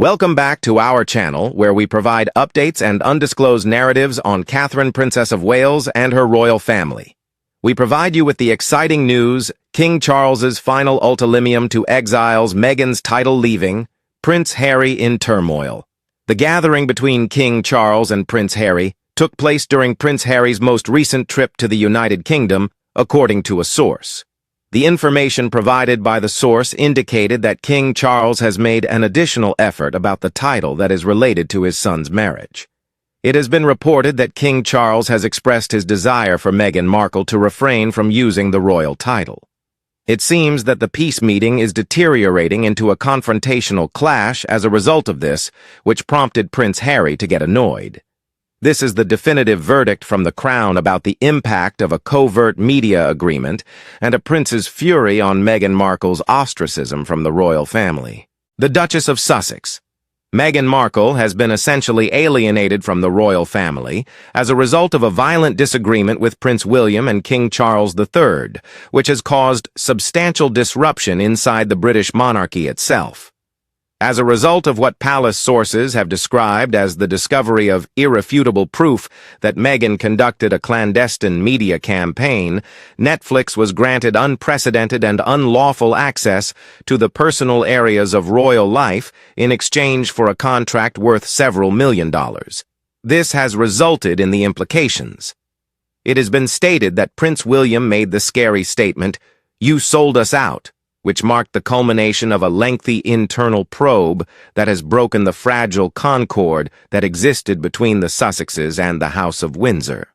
Welcome back to our channel, where we provide updates and undisclosed narratives on Catherine, Princess of Wales, and her royal family. We provide you with the exciting news: King Charles's final ultimatum to Exiles, Meghan's title leaving, Prince Harry in turmoil. The gathering between King Charles and Prince Harry took place during Prince Harry's most recent trip to the United Kingdom, according to a source. The information provided by the source indicated that King Charles has made an additional effort about the title that is related to his son's marriage. It has been reported that King Charles has expressed his desire for Meghan Markle to refrain from using the royal title. It seems that the peace meeting is deteriorating into a confrontational clash as a result of this, which prompted Prince Harry to get annoyed. This is the definitive verdict from the Crown about the impact of a covert media agreement and a prince's fury on Meghan Markle's ostracism from the royal family. The Duchess of Sussex. Meghan Markle has been essentially alienated from the royal family as a result of a violent disagreement with Prince William and King Charles III, which has caused substantial disruption inside the British monarchy itself. As a result of what palace sources have described as the discovery of irrefutable proof that Meghan conducted a clandestine media campaign, Netflix was granted unprecedented and unlawful access to the personal areas of royal life in exchange for a contract worth several $1 million. This has resulted in the implications. It has been stated that Prince William made the scary statement, "You sold us out," which marked the culmination of a lengthy internal probe that has broken the fragile concord that existed between the Sussexes and the House of Windsor.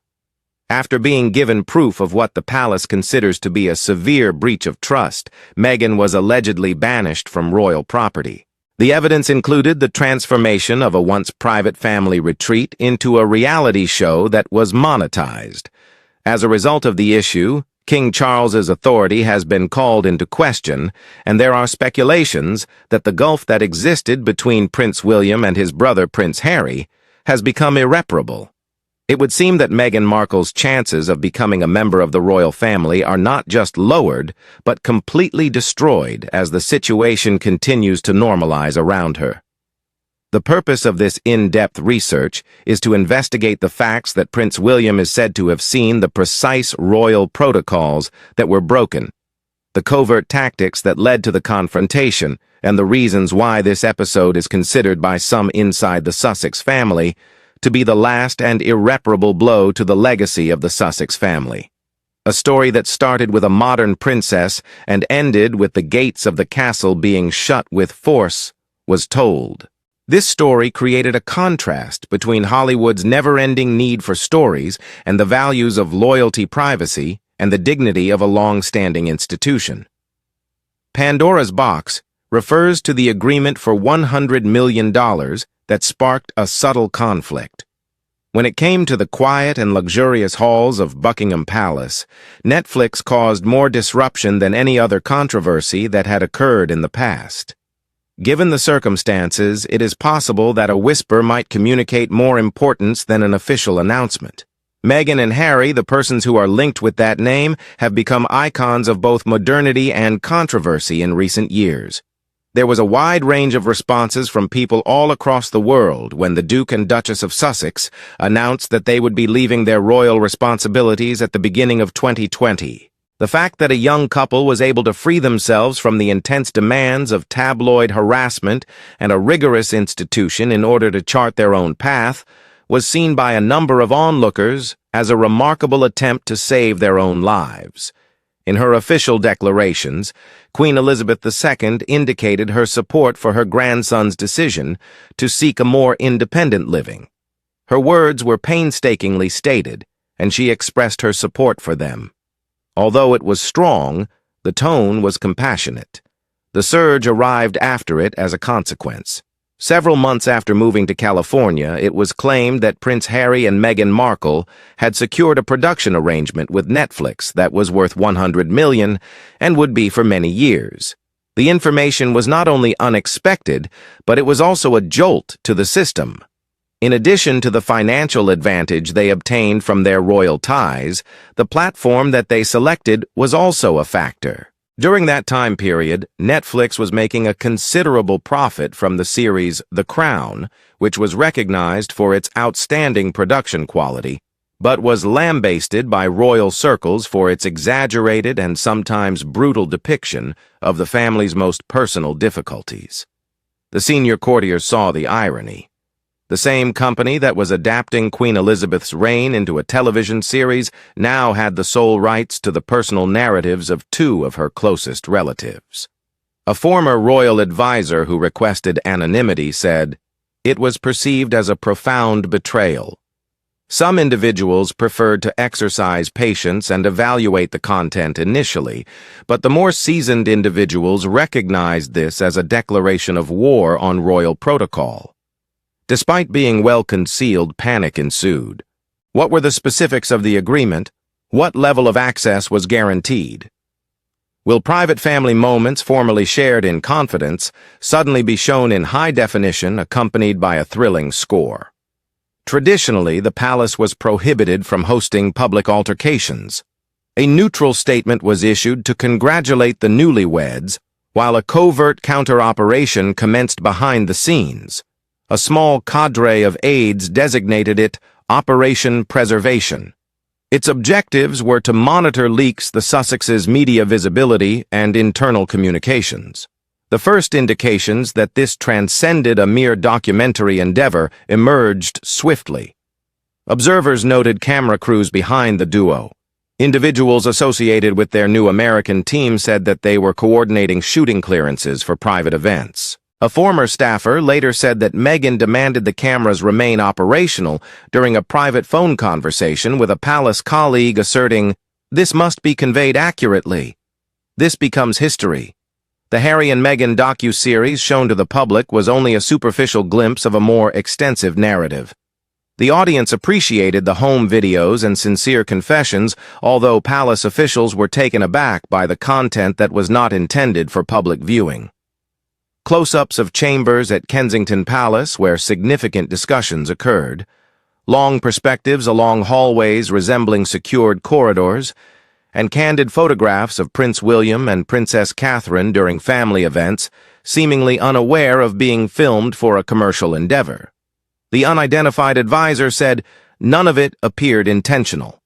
After being given proof of what the palace considers to be a severe breach of trust, Meghan was allegedly banished from royal property. The evidence included the transformation of a once private family retreat into a reality show that was monetized. As a result of the issue, King Charles's authority has been called into question, and there are speculations that the gulf that existed between Prince William and his brother Prince Harry has become irreparable. It would seem that Meghan Markle's chances of becoming a member of the royal family are not just lowered, but completely destroyed as the situation continues to normalize around her. The purpose of this in-depth research is to investigate the facts that Prince William is said to have seen the precise royal protocols that were broken, the covert tactics that led to the confrontation, and the reasons why this episode is considered by some inside the Sussex family to be the last and irreparable blow to the legacy of the Sussex family. A story that started with a modern princess and ended with the gates of the castle being shut with force was told. This story created a contrast between Hollywood's never-ending need for stories and the values of loyalty, privacy, and the dignity of a long-standing institution. Pandora's Box refers to the agreement for $100 million that sparked a subtle conflict. When it came to the quiet and luxurious halls of Buckingham Palace, Netflix caused more disruption than any other controversy that had occurred in the past. Given the circumstances, it is possible that a whisper might communicate more importance than an official announcement. Meghan and Harry, the persons who are linked with that name, have become icons of both modernity and controversy in recent years. There was a wide range of responses from people all across the world when the Duke and Duchess of Sussex announced that they would be leaving their royal responsibilities at the beginning of 2020. The fact that a young couple was able to free themselves from the intense demands of tabloid harassment and a rigorous institution in order to chart their own path was seen by a number of onlookers as a remarkable attempt to save their own lives. In her official declarations, Queen Elizabeth II indicated her support for her grandson's decision to seek a more independent living. Her words were painstakingly stated, and she expressed her support for them. Although it was strong, the tone was compassionate. The surge arrived after it as a consequence. Several months after moving to California, it was claimed that Prince Harry and Meghan Markle had secured a production arrangement with Netflix that was worth $100 million and would be for many years. The information was not only unexpected, but it was also a jolt to the system. In addition to the financial advantage they obtained from their royal ties, the platform that they selected was also a factor. During that time period, Netflix was making a considerable profit from the series The Crown, which was recognized for its outstanding production quality, but was lambasted by royal circles for its exaggerated and sometimes brutal depiction of the family's most personal difficulties. The senior courtiers saw the irony. The same company that was adapting Queen Elizabeth's reign into a television series now had the sole rights to the personal narratives of two of her closest relatives. A former royal advisor who requested anonymity said, "It was perceived as a profound betrayal. Some individuals preferred to exercise patience and evaluate the content initially, but the more seasoned individuals recognized this as a declaration of war on royal protocol." Despite being well concealed, panic ensued. What were the specifics of the agreement? What level of access was guaranteed? Will private family moments formerly shared in confidence suddenly be shown in high definition accompanied by a thrilling score? Traditionally, the palace was prohibited from hosting public altercations. A neutral statement was issued to congratulate the newlyweds, while a covert counter-operation commenced behind the scenes. A small cadre of aides designated it Operation Preservation. Its objectives were to monitor leaks the Sussex's media visibility and internal communications. The first indications that this transcended a mere documentary endeavor emerged swiftly. Observers noted camera crews behind the duo. Individuals associated with their new American team said that they were coordinating shooting clearances for private events. A former staffer later said that Meghan demanded the cameras remain operational during a private phone conversation with a palace colleague asserting, "This must be conveyed accurately." This becomes history. The Harry and Meghan docu-series shown to the public was only a superficial glimpse of a more extensive narrative. The audience appreciated the home videos and sincere confessions, although palace officials were taken aback by the content that was not intended for public viewing. Close-ups of chambers at Kensington Palace where significant discussions occurred, long perspectives along hallways resembling secured corridors, and candid photographs of Prince William and Princess Catherine during family events, seemingly unaware of being filmed for a commercial endeavor. The unidentified advisor said none of it appeared intentional.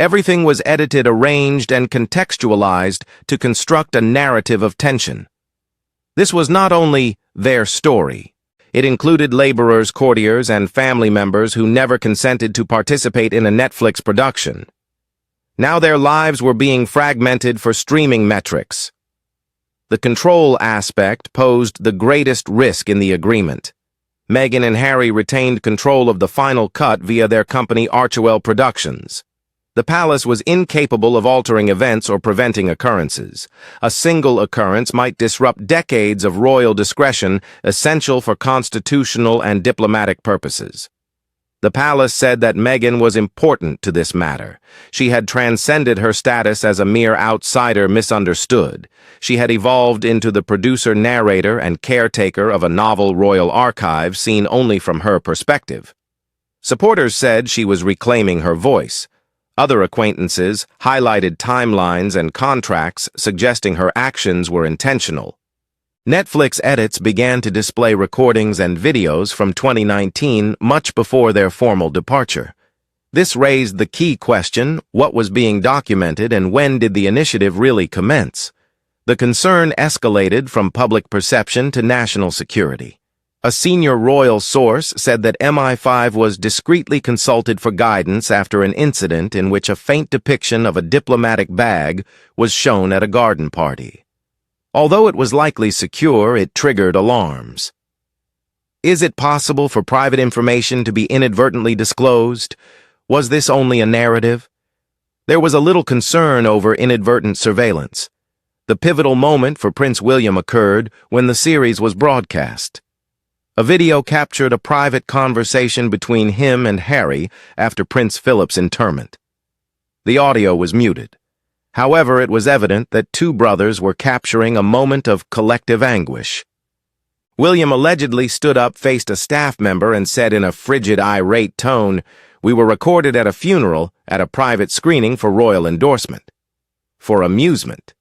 Everything was edited, arranged, and contextualized to construct a narrative of tension. This was not only their story. It included laborers, courtiers, and family members who never consented to participate in a Netflix production. Now their lives were being fragmented for streaming metrics. The control aspect posed the greatest risk in the agreement. Meghan and Harry retained control of the final cut via their company Archewell Productions. The palace was incapable of altering events or preventing occurrences. A single occurrence might disrupt decades of royal discretion essential for constitutional and diplomatic purposes. The palace said that Meghan was important to this matter. She had transcended her status as a mere outsider misunderstood. She had evolved into the producer-narrator and caretaker of a novel royal archive seen only from her perspective. Supporters said she was reclaiming her voice. Other acquaintances highlighted timelines and contracts suggesting her actions were intentional. Netflix edits began to display recordings and videos from 2019 much before their formal departure. This raised the key question, what was being documented and when did the initiative really commence? The concern escalated from public perception to national security. A senior royal source said that MI5 was discreetly consulted for guidance after an incident in which a faint depiction of a diplomatic bag was shown at a garden party. Although it was likely secure, it triggered alarms. Is it possible for private information to be inadvertently disclosed? Was this only a narrative? There was a little concern over inadvertent surveillance. The pivotal moment for Prince William occurred when the series was broadcast. A video captured a private conversation between him and Harry after Prince Philip's interment. The audio was muted. However, it was evident that two brothers were capturing a moment of collective anguish. William allegedly stood up, faced a staff member, and said in a frigid, irate tone, "We were recorded at a funeral, at a private screening for royal endorsement." For amusement.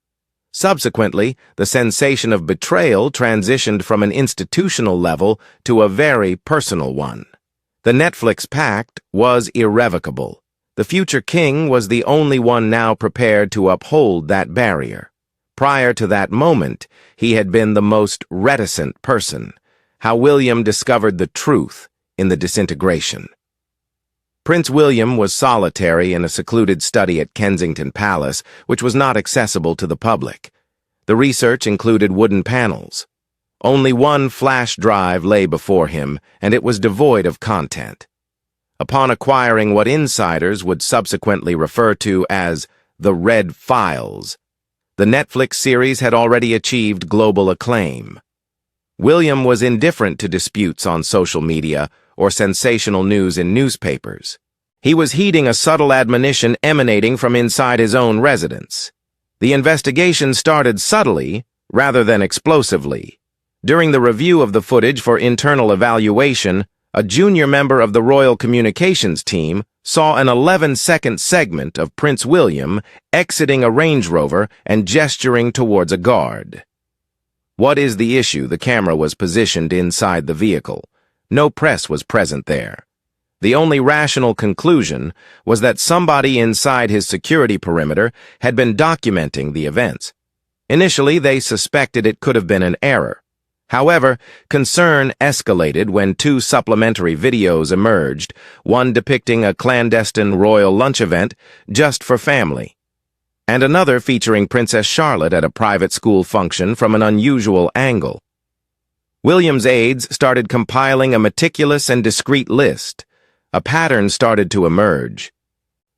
Subsequently, the sensation of betrayal transitioned from an institutional level to a very personal one. The Netflix pact was irrevocable. The future king was the only one now prepared to uphold that barrier. Prior to that moment, he had been the most reticent person. How William discovered the truth in the disintegration. Prince William was solitary in a secluded study at Kensington Palace, which was not accessible to the public. The research included wooden panels. Only one flash drive lay before him, and it was devoid of content. Upon acquiring what insiders would subsequently refer to as the Red Files, the Netflix series had already achieved global acclaim. William was indifferent to disputes on social media or sensational news in newspapers. He was heeding a subtle admonition emanating from inside his own residence. The investigation started subtly, rather than explosively. During the review of the footage for internal evaluation, a junior member of the Royal Communications team saw an 11-second segment of Prince William exiting a Range Rover and gesturing towards a guard. What is the issue? The camera was positioned inside the vehicle. No press was present there. The only rational conclusion was that somebody inside his security perimeter had been documenting the events. Initially, they suspected it could have been an error. However, concern escalated when two supplementary videos emerged, one depicting a clandestine royal lunch event just for family, and another featuring Princess Charlotte at a private school function from an unusual angle. William's aides started compiling a meticulous and discreet list. A pattern started to emerge.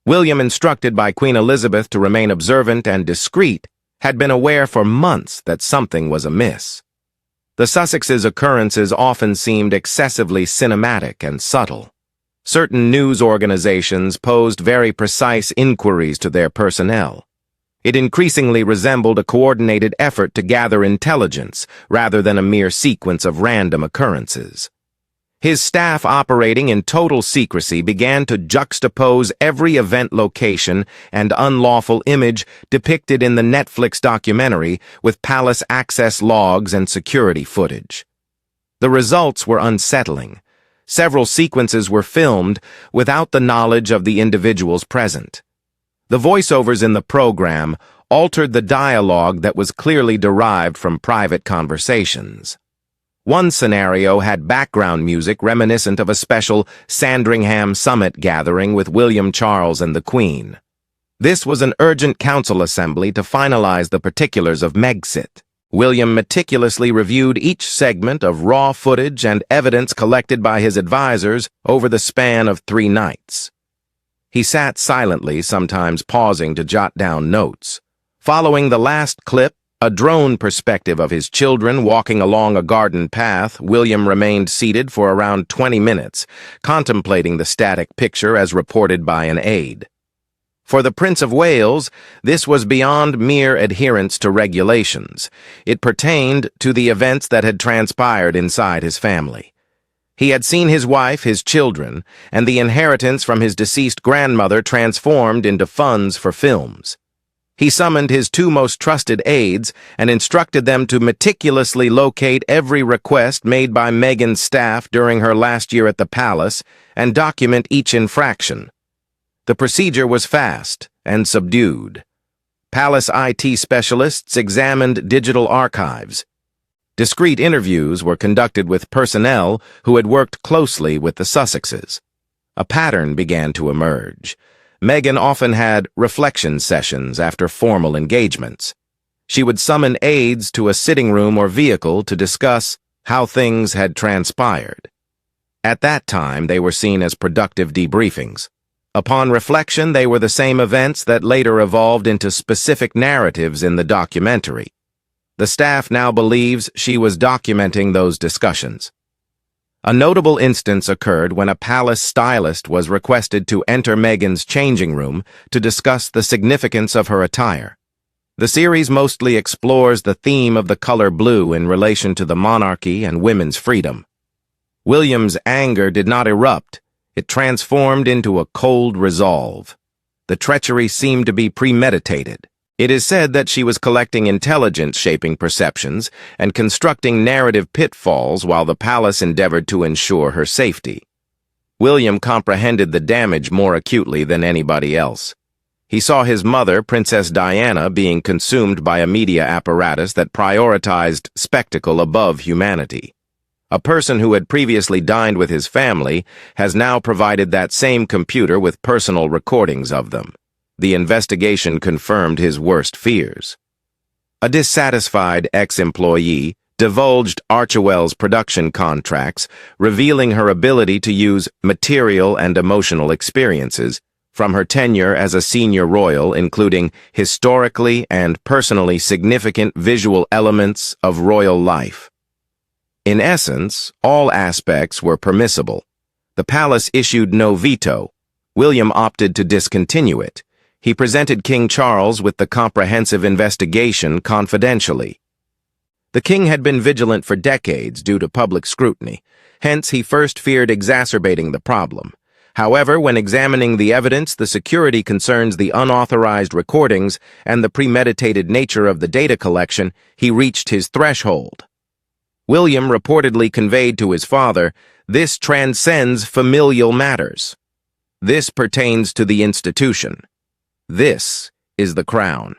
William, instructed by Queen Elizabeth to remain observant and discreet, had been aware for months that something was amiss. The Sussexes' occurrences often seemed excessively cinematic and subtle. Certain news organizations posed very precise inquiries to their personnel. It increasingly resembled a coordinated effort to gather intelligence rather than a mere sequence of random occurrences. His staff, operating in total secrecy, began to juxtapose every event location and unlawful image depicted in the Netflix documentary with palace access logs and security footage. The results were unsettling. Several sequences were filmed without the knowledge of the individuals present. The voiceovers in the program altered the dialogue that was clearly derived from private conversations. One scenario had background music reminiscent of a special Sandringham Summit gathering with William Charles and the Queen. This was an urgent council assembly to finalize the particulars of Megxit. William meticulously reviewed each segment of raw footage and evidence collected by his advisors over the span of 3 nights. He sat silently, sometimes pausing to jot down notes. Following the last clip, a drone perspective of his children walking along a garden path, William remained seated for around 20 minutes, contemplating the static picture as reported by an aide. For the Prince of Wales, this was beyond mere adherence to regulations. It pertained to the events that had transpired inside his family. He had seen his wife, his children, and the inheritance from his deceased grandmother transformed into funds for films. He summoned his 2 most trusted aides and instructed them to meticulously locate every request made by Meghan's staff during her last year at the palace and document each infraction. The procedure was fast and subdued. Palace IT specialists examined digital archives. Discreet interviews were conducted with personnel who had worked closely with the Sussexes. A pattern began to emerge. Meghan often had reflection sessions after formal engagements. She would summon aides to a sitting room or vehicle to discuss how things had transpired. At that time, they were seen as productive debriefings. Upon reflection, they were the same events that later evolved into specific narratives in the documentary. The staff now believes she was documenting those discussions. A notable instance occurred when a palace stylist was requested to enter Meghan's changing room to discuss the significance of her attire. The series mostly explores the theme of the color blue in relation to the monarchy and women's freedom. William's anger did not erupt. It transformed into a cold resolve. The treachery seemed to be premeditated. It is said that she was collecting intelligence shaping perceptions and constructing narrative pitfalls while the palace endeavored to ensure her safety. William comprehended the damage more acutely than anybody else. He saw his mother, Princess Diana, being consumed by a media apparatus that prioritized spectacle above humanity. A person who had previously dined with his family has now provided that same computer with personal recordings of them. The investigation confirmed his worst fears. A dissatisfied ex-employee divulged Archewell's production contracts, revealing her ability to use material and emotional experiences from her tenure as a senior royal, including historically and personally significant visual elements of royal life. In essence, all aspects were permissible. The palace issued no veto. William opted to discontinue it. He presented King Charles with the comprehensive investigation confidentially. The king had been vigilant for decades due to public scrutiny, hence he first feared exacerbating the problem. However, when examining the evidence, the security concerns, the unauthorized recordings, and the premeditated nature of the data collection, he reached his threshold. William reportedly conveyed to his father, "This transcends familial matters. This pertains to the institution. This is the crown."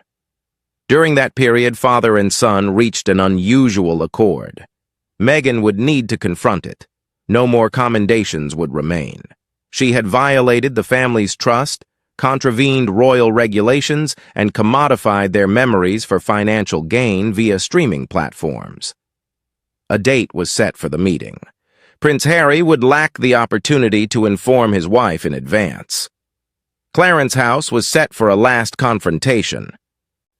During that period, father and son reached an unusual accord. Meghan would need to confront it. No more commendations would remain. She had violated the family's trust, contravened royal regulations, and commodified their memories for financial gain via streaming platforms. A date was set for the meeting. Prince Harry would lack the opportunity to inform his wife in advance. Clarence House was set for a last confrontation.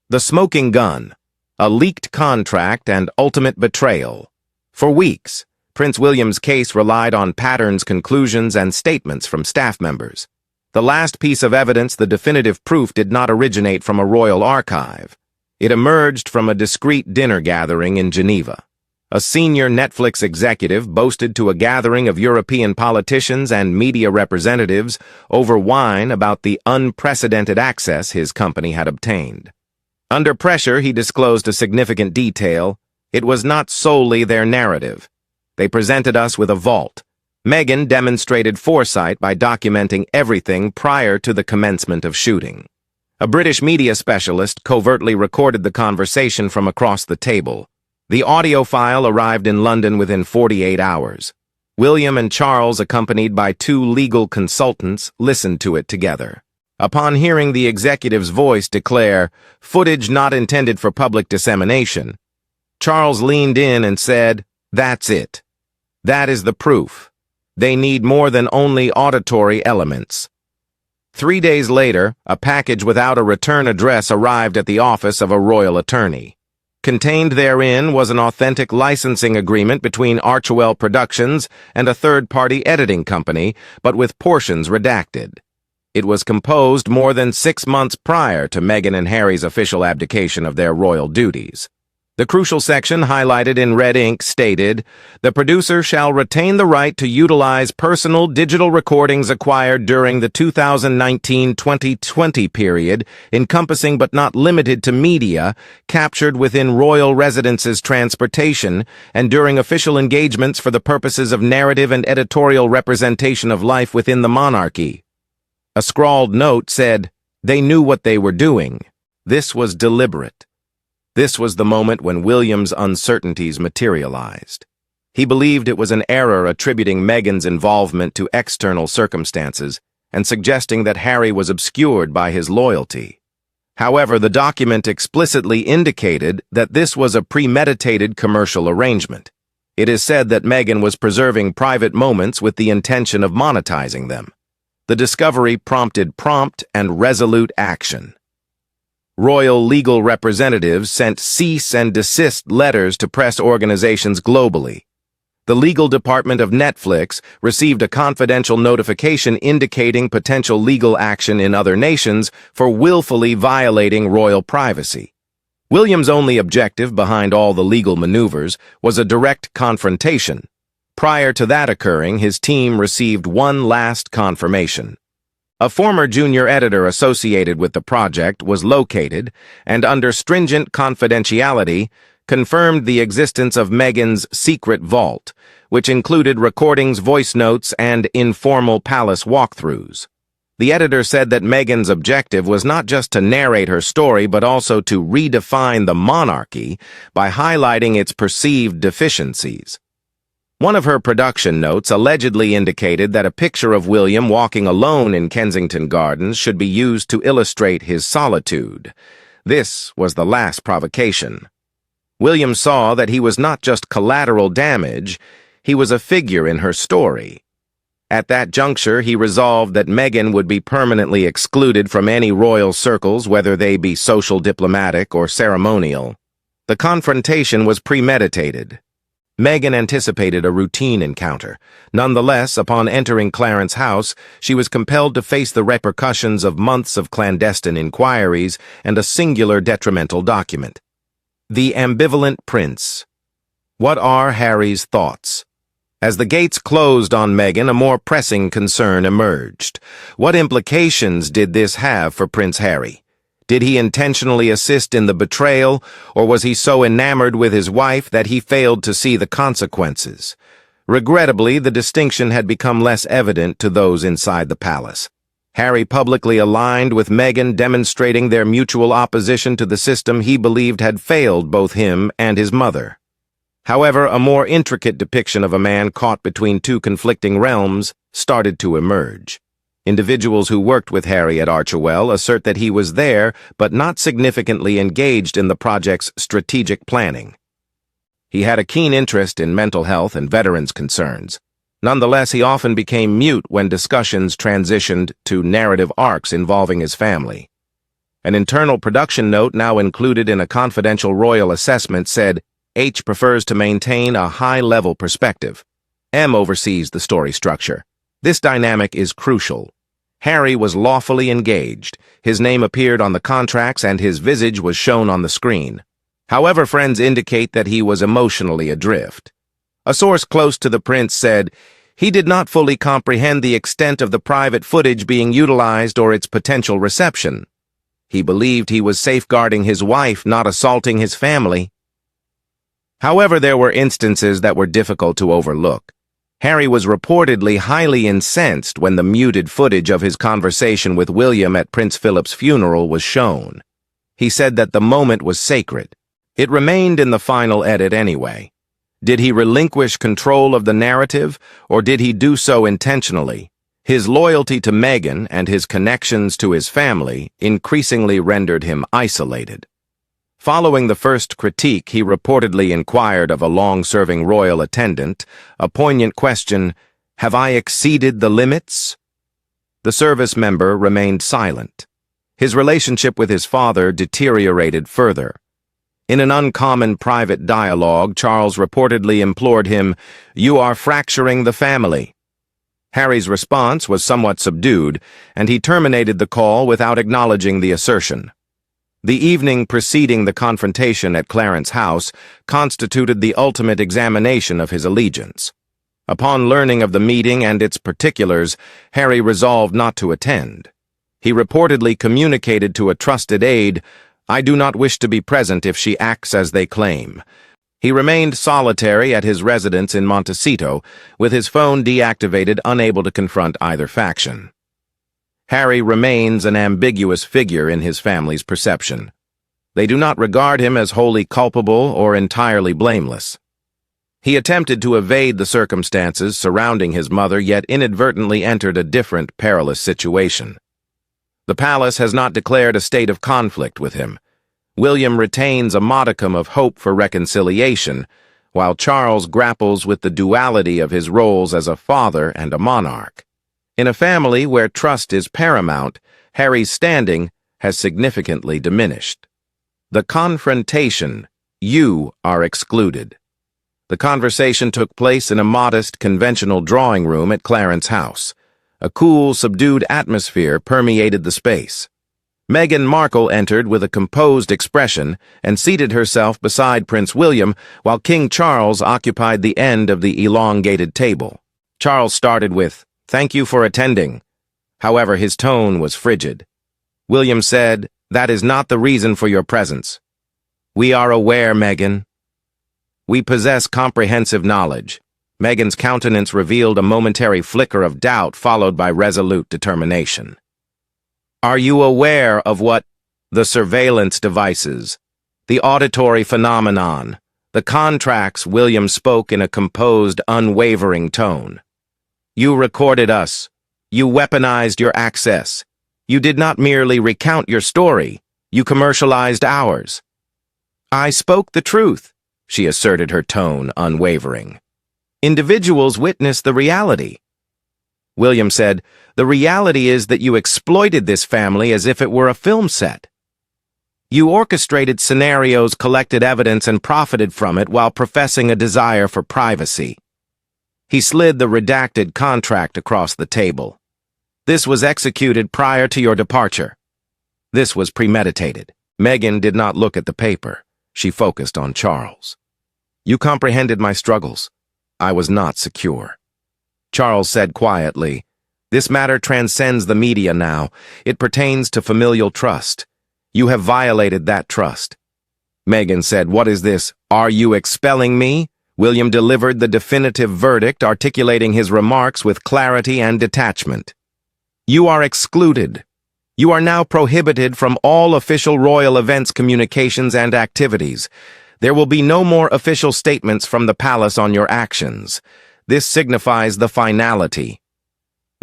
The smoking gun, a leaked contract, and ultimate betrayal. For weeks, Prince William's case relied on patterns, conclusions, and statements from staff members. The last piece of evidence, the definitive proof, did not originate from a royal archive. It emerged from a discreet dinner gathering in Geneva. A senior Netflix executive boasted to a gathering of European politicians and media representatives over wine about the unprecedented access his company had obtained. Under pressure, he disclosed a significant detail. It was not solely their narrative. They presented us with a vault. Meghan demonstrated foresight by documenting everything prior to the commencement of shooting. A British media specialist covertly recorded the conversation from across the table. The audio file arrived in London within 48 hours. William and Charles, accompanied by 2 legal consultants, listened to it together. Upon hearing the executive's voice declare, "Footage not intended for public dissemination," Charles leaned in and said, "That's it. That is the proof. They need more than only auditory elements." 3 days later, a package without a return address arrived at the office of a royal attorney. Contained therein was an authentic licensing agreement between Archewell Productions and a third-party editing company, but with portions redacted. It was composed more than 6 months prior to Meghan and Harry's official abdication of their royal duties. The crucial section, highlighted in red ink, stated, "The producer shall retain the right to utilize personal digital recordings acquired during the 2019-2020 period, encompassing but not limited to media, captured within royal residences' transportation, and during official engagements for the purposes of narrative and editorial representation of life within the monarchy." A scrawled note said, "They knew what they were doing. This was deliberate." This was the moment when William's uncertainties materialized. He believed it was an error attributing Meghan's involvement to external circumstances and suggesting that Harry was obscured by his loyalty. However, the document explicitly indicated that this was a premeditated commercial arrangement. It is said that Meghan was preserving private moments with the intention of monetizing them. The discovery prompted prompt and resolute action. Royal legal representatives sent cease and desist letters to press organizations globally. The legal department of Netflix received a confidential notification indicating potential legal action in other nations for willfully violating royal privacy. William's only objective behind all the legal maneuvers was a direct confrontation. Prior to that occurring, his team received one last confirmation. A former junior editor associated with the project was located and, under stringent confidentiality, confirmed the existence of Meghan's secret vault, which included recordings, voice notes, and informal palace walkthroughs. The editor said that Meghan's objective was not just to narrate her story but also to redefine the monarchy by highlighting its perceived deficiencies. One of her production notes allegedly indicated that a picture of William walking alone in Kensington Gardens should be used to illustrate his solitude. This was the last provocation. William saw that he was not just collateral damage, he was a figure in her story. At that juncture, he resolved that Meghan would be permanently excluded from any royal circles, whether they be social, diplomatic, or ceremonial. The confrontation was premeditated. Meghan anticipated a routine encounter. Nonetheless, upon entering Clarence's house, she was compelled to face the repercussions of months of clandestine inquiries and a singular detrimental document. The ambivalent prince. What are Harry's thoughts? As the gates closed on Meghan, a more pressing concern emerged. What implications did this have for Prince Harry? Did he intentionally assist in the betrayal, or was he so enamored with his wife that he failed to see the consequences? Regrettably, the distinction had become less evident to those inside the palace. Harry publicly aligned with Meghan, demonstrating their mutual opposition to the system he believed had failed both him and his mother. However, a more intricate depiction of a man caught between two conflicting realms started to emerge. Individuals who worked with Harry at Archewell assert that he was there, but not significantly engaged in the project's strategic planning. He had a keen interest in mental health and veterans' concerns. Nonetheless, he often became mute when discussions transitioned to narrative arcs involving his family. An internal production note now included in a confidential royal assessment said, H prefers to maintain a high-level perspective. M oversees the story structure. This dynamic is crucial. Harry was lawfully engaged. His name appeared on the contracts and his visage was shown on the screen. However, friends indicate that he was emotionally adrift. A source close to the prince said, he did not fully comprehend the extent of the private footage being utilized or its potential reception. He believed he was safeguarding his wife, not assaulting his family. However, there were instances that were difficult to overlook. Harry was reportedly highly incensed when the muted footage of his conversation with William at Prince Philip's funeral was shown. He said that the moment was sacred. It remained in the final edit anyway. Did he relinquish control of the narrative, or did he do so intentionally? His loyalty to Meghan and his connections to his family increasingly rendered him isolated. Following the first critique, he reportedly inquired of a long-serving royal attendant, a poignant question, "Have I exceeded the limits?" The service member remained silent. His relationship with his father deteriorated further. In an uncommon private dialogue, Charles reportedly implored him, "You are fracturing the family." Harry's response was somewhat subdued, and he terminated the call without acknowledging the assertion. The evening preceding the confrontation at Clarence's house constituted the ultimate examination of his allegiance. Upon learning of the meeting and its particulars, Harry resolved not to attend. He reportedly communicated to a trusted aide, "I do not wish to be present if she acts as they claim." He remained solitary at his residence in Montecito, with his phone deactivated, unable to confront either faction. Harry remains an ambiguous figure in his family's perception. They do not regard him as wholly culpable or entirely blameless. He attempted to evade the circumstances surrounding his mother, yet inadvertently entered a different, perilous situation. The palace has not declared a state of conflict with him. William retains a modicum of hope for reconciliation, while Charles grapples with the duality of his roles as a father and a monarch. In a family where trust is paramount, Harry's standing has significantly diminished. The confrontation, "You are excluded." The conversation took place in a modest, conventional drawing room at Clarence's house. A cool, subdued atmosphere permeated the space. Meghan Markle entered with a composed expression and seated herself beside Prince William, while King Charles occupied the end of the elongated table. Charles started with, "Thank you for attending." However, his tone was frigid. William said, "That is not the reason for your presence. We are aware, Meghan. We possess comprehensive knowledge." Meghan's countenance revealed a momentary flicker of doubt followed by resolute determination. "Are you aware of what the surveillance devices, the auditory phenomenon, the contracts?" William spoke in a composed, unwavering tone. "You recorded us. You weaponized your access. You did not merely recount your story. You commercialized ours." "I spoke the truth," she asserted, her tone unwavering. "Individuals witnessed the reality." William said, "The reality is that you exploited this family as if it were a film set. You orchestrated scenarios, collected evidence, and profited from it while professing a desire for privacy." He slid the redacted contract across the table. "This was executed prior to your departure. This was premeditated." Meghan did not look at the paper. She focused on Charles. "You comprehended my struggles. I was not secure." Charles said quietly, "This matter transcends the media now. It pertains to familial trust. You have violated that trust." Meghan said, "What is this? Are you expelling me?" William delivered the definitive verdict, articulating his remarks with clarity and detachment. "You are excluded. You are now prohibited from all official royal events, communications, and activities. There will be no more official statements from the palace on your actions. This signifies the finality."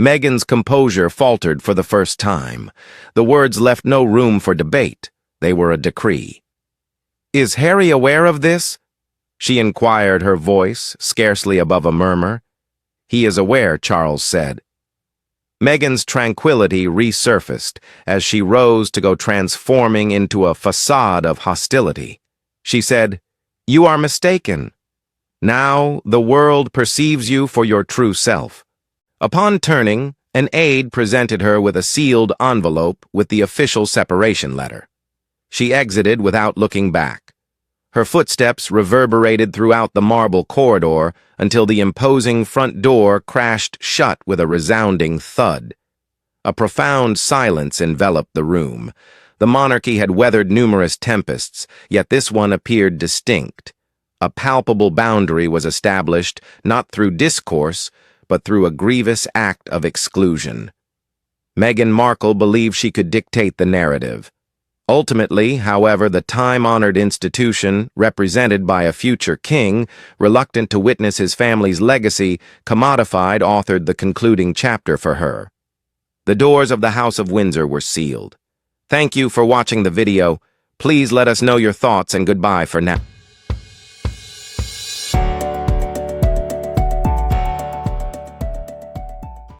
Meghan's composure faltered for the first time. The words left no room for debate. They were a decree. "Is Harry aware of this?" she inquired, her voice scarcely above a murmur. "He is aware," Charles said. Meghan's tranquility resurfaced as she rose to go, transforming into a facade of hostility. She said, "You are mistaken. Now the world perceives you for your true self." Upon turning, an aide presented her with a sealed envelope with the official separation letter. She exited without looking back. Her footsteps reverberated throughout the marble corridor until the imposing front door crashed shut with a resounding thud. A profound silence enveloped the room. The monarchy had weathered numerous tempests, yet this one appeared distinct. A palpable boundary was established, not through discourse, but through a grievous act of exclusion. Meghan Markle believed she could dictate the narrative. Ultimately, however, the time-honored institution, represented by a future king, reluctant to witness his family's legacy, commodified, authored the concluding chapter for her. The doors of the House of Windsor were sealed. Thank you for watching the video. Please let us know your thoughts, and goodbye for now.